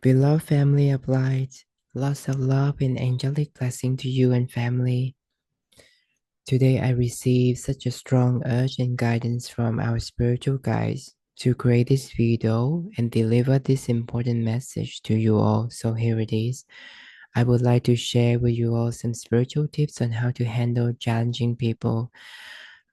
Beloved family of light, lots of love and angelic blessing to you and family. Today I received such a strong urge and guidance from our spiritual guides to create this video and deliver this important message to you all. So here it is. I would like to share with you all some spiritual tips on how to handle challenging people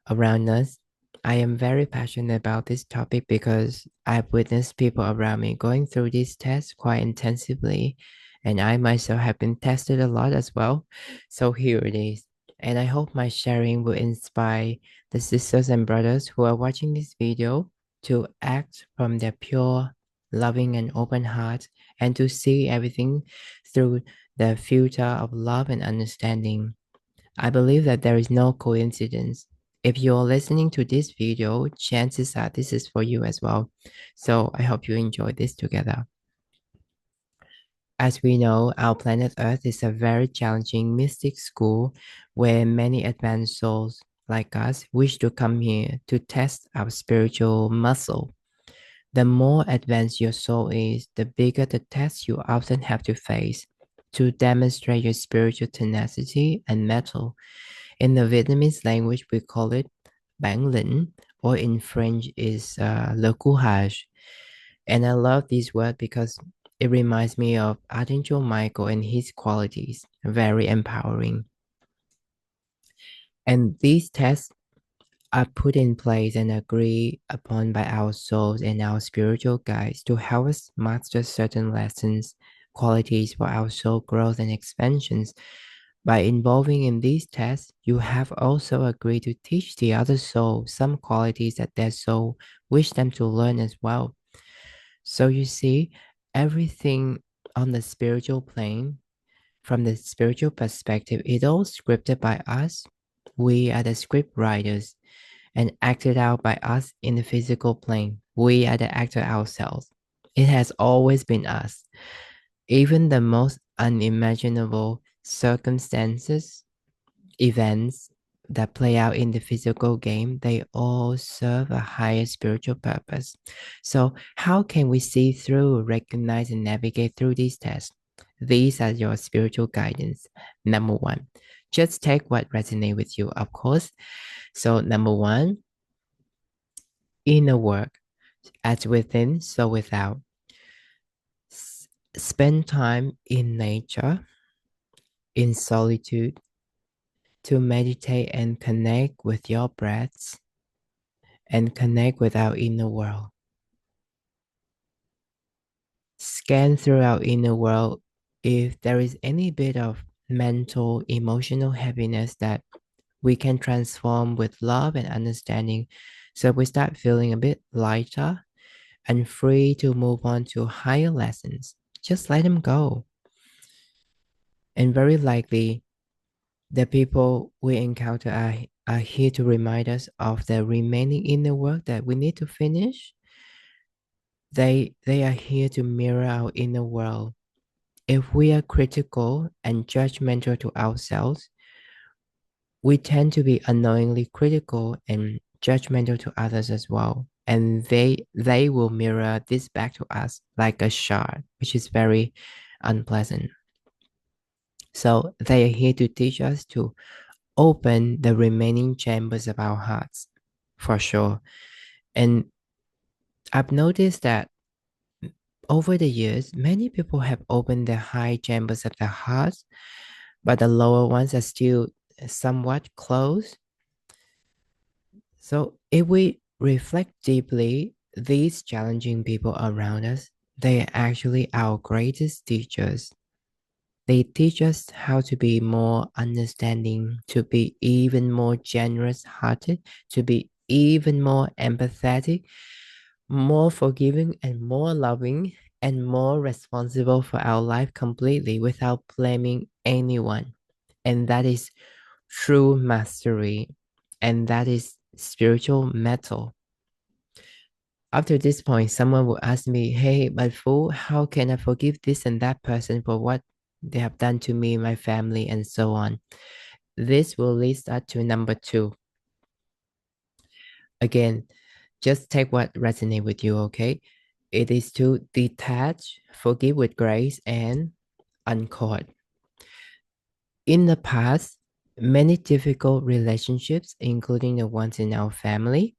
around us. I am very passionate about this topic because I've witnessed people around me going through these tests quite intensively, and I myself have been tested a lot as well. So here it is. And I hope my sharing will inspire the sisters and brothers who are watching this video to act from their pure, loving, and open heart and to see everything through the filter of love and understanding. I believe that there is no coincidence. If you're listening to this video, chances are this is for you as well. So I hope you enjoy this together. As we know, our planet Earth is a very challenging mystic school where many advanced souls like us wish to come here to test our spiritual muscle. The more advanced your soul is, the bigger the test you often have to face to demonstrate your spiritual tenacity and mettle. In the Vietnamese language, we call it bản lĩnh, or in French is le courage. And I love this word because it reminds me of Archangel Michael and his qualities, very empowering. And these tests are put in place and agreed upon by our souls and our spiritual guides to help us master certain lessons, qualities for our soul growth and expansions. By involving in these tests, you have also agreed to teach the other soul some qualities that their soul wish them to learn as well. So you see, everything on the spiritual plane, from the spiritual perspective, it all scripted by us. We are the script writers and acted out by us in the physical plane. We are the actor ourselves. It has always been us. Even the most unimaginable circumstances, events that play out in the physical game, they all serve a higher spiritual purpose. So, how can we see through, recognize, and navigate through these tests? These are your spiritual guidance. Number one, just take what resonates with you, of course. So, number one, inner work, as within, so without. Spend time in nature, in solitude, to meditate and connect with your breaths and connect with our inner world. Scan through our inner world if there is any bit of mental, emotional heaviness that we can transform with love and understanding. So we start feeling a bit lighter and free to move on to higher lessons. Just let them go. And very likely, the people we encounter are here to remind us of the remaining inner work that we need to finish. They are here to mirror our inner world. If we are critical and judgmental to ourselves, we tend to be unknowingly critical and judgmental to others as well. And they will mirror this back to us like a shard, which is very unpleasant. So they are here to teach us to open the remaining chambers of our hearts, for sure. And I've noticed that over the years, many people have opened the high chambers of their hearts, but the lower ones are still somewhat closed. So if we reflect deeply, these challenging people around us, they are actually our greatest teachers. They teach us how to be more understanding, to be even more generous hearted, to be even more empathetic, more forgiving, and more loving, and more responsible for our life completely without blaming anyone. And that is true mastery. And that is spiritual metal. After this point, someone will ask me, hey, but fool, how can I forgive this and that person for what they have done to me, my family, and so on? This will lead us to number two. Again, just take what resonates with you, okay? It is to detach, forgive with grace, and uncord. In the past, many difficult relationships, including the ones in our family,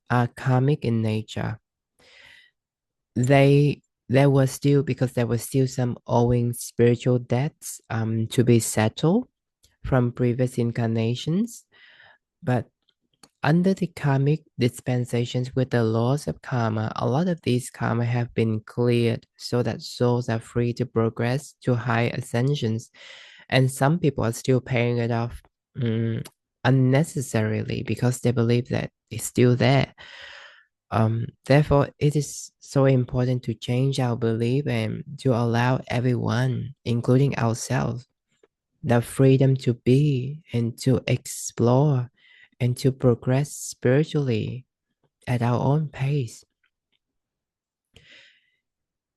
are karmic in nature. They there was still because there was still some owing spiritual debts to be settled from previous incarnations, but under the karmic dispensations with the laws of karma, a lot of these karma have been cleared so that souls are free to progress to high ascensions. And some people are still paying it off mm, unnecessarily because they believe that it's still there. Therefore, it is so important to change our belief and to allow everyone, including ourselves, the freedom to be and to explore and to progress spiritually at our own pace.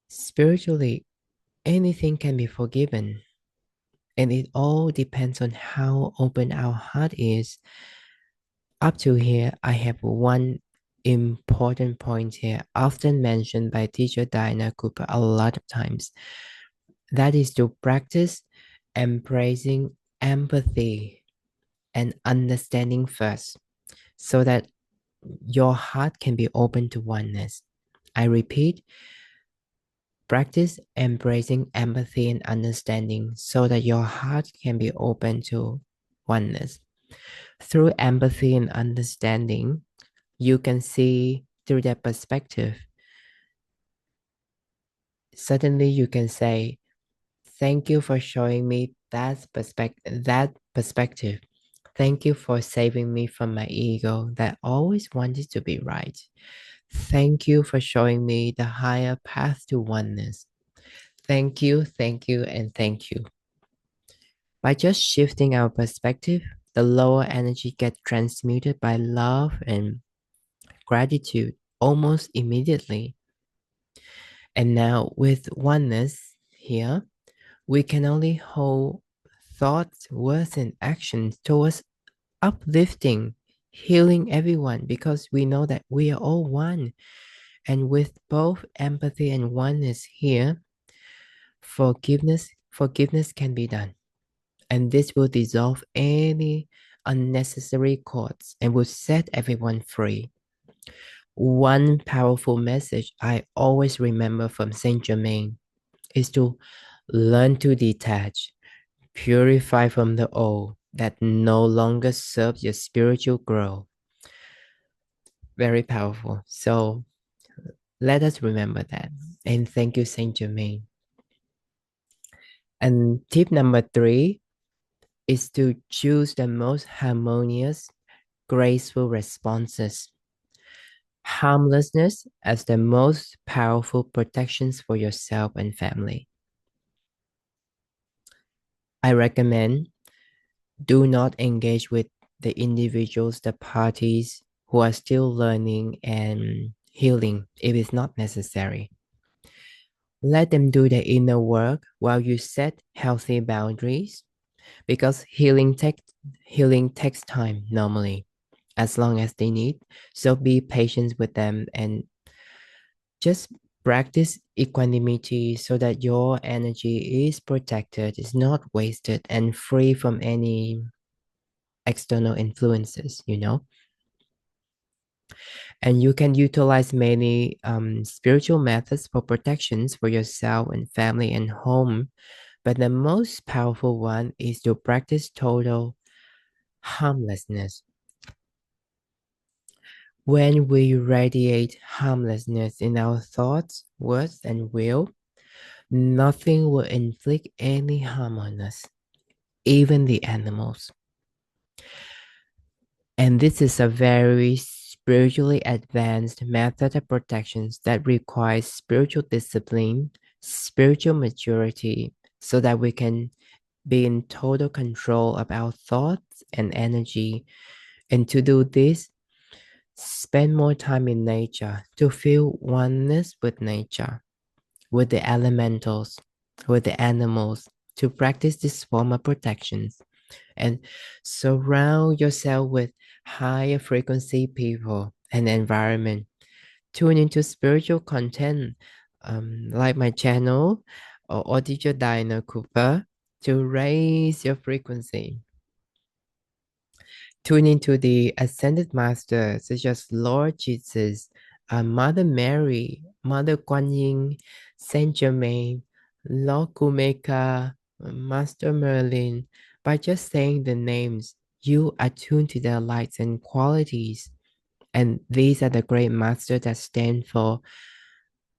Spiritually, anything can be forgiven, and it all depends on how open our heart is. Up to here, I have one important point here, often mentioned by teacher Diana Cooper a lot of times. That is to practice embracing empathy and understanding first, so that your heart can be open to oneness. I repeat, practice embracing empathy and understanding so that your heart can be open to oneness. Through empathy and understanding, you can see through that perspective. Suddenly you can say, thank you for showing me that perspective. Thank you for saving me from my ego that always wanted to be right. Thank you for showing me the higher path to oneness. Thank you, and thank you. By just shifting our perspective, the lower energy gets transmuted by love and gratitude almost immediately. And now, with oneness here, we can only hold thoughts, words, and actions towards uplifting, healing everyone because we know that we are all one. And with both empathy and oneness here, forgiveness can be done. And this will dissolve any unnecessary cords and will set everyone free. One powerful message I always remember from Saint Germain is to learn to detach, purify from the old that no longer serves your spiritual growth. Very powerful. So let us remember that. And thank you, Saint Germain. And tip number 3 is to choose the most harmonious, graceful responses. Harmlessness as the most powerful protections for yourself and family. I recommend do not engage with the individuals, the parties who are still learning and healing if it's not necessary. Let them do the inner work while you set healthy boundaries because healing takes time normally as long as they need. So be patient with them and just practice equanimity so that your energy is protected, is not wasted, and free from any external influences. And you can utilize many spiritual methods for protections for yourself and family and home. But the most powerful one is to practice total harmlessness. When we radiate harmlessness in our thoughts, words, and will, nothing will inflict any harm on us, even the animals. And this is a very spiritually advanced method of protections that requires spiritual discipline, spiritual maturity, so that we can be in total control of our thoughts and energy. And to do this, spend more time in nature to feel oneness with nature, with the elementals, with the animals, to practice this form of protections. And surround yourself with higher frequency people and environment Tune into spiritual content like my channel or teacher Diana Cooper to raise your frequency. Tune into the ascended masters such as Lord Jesus, Mother Mary, Mother Kuan Yin, Saint Germain, Lord Gumeka, Master Merlin. By just saying the names, you attune to their lights and qualities. And these are the great masters that stand for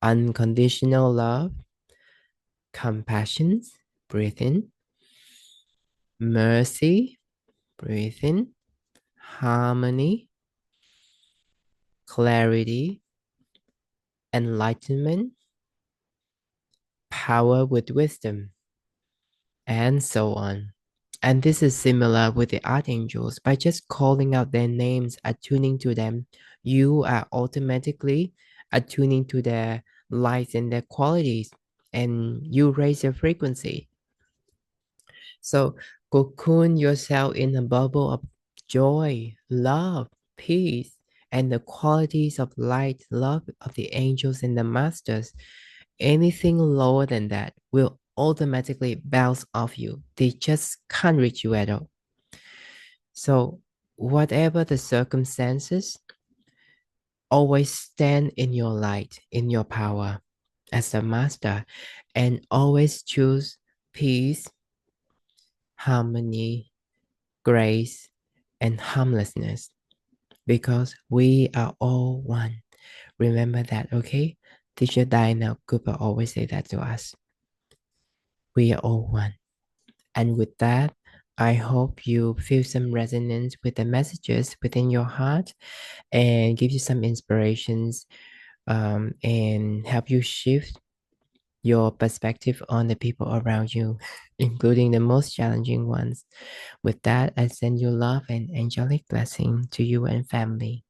unconditional love, compassion, breathe in, mercy, breathe in, harmony, clarity, enlightenment, power with wisdom, and so on. And this is similar with the archangels. By just calling out their names, attuning to them, you are automatically attuning to their lights and their qualities, and you raise your frequency. So cocoon yourself in a bubble of joy, love, peace, and the qualities of light, love of the angels and the masters. Anything lower than that will automatically bounce off you. They just can't reach you at all. So, whatever the circumstances, always stand in your light, in your power as a master, and always choose peace, harmony, grace, and harmlessness because we are all one. Remember that, okay? Teacher Diana Cooper always say that to us. We are all one. And with that, I hope you feel some resonance with the messages within your heart and give you some inspirations and help you shift your perspective on the people around you, including the most challenging ones. With that, I send you love and angelic blessing to you and family.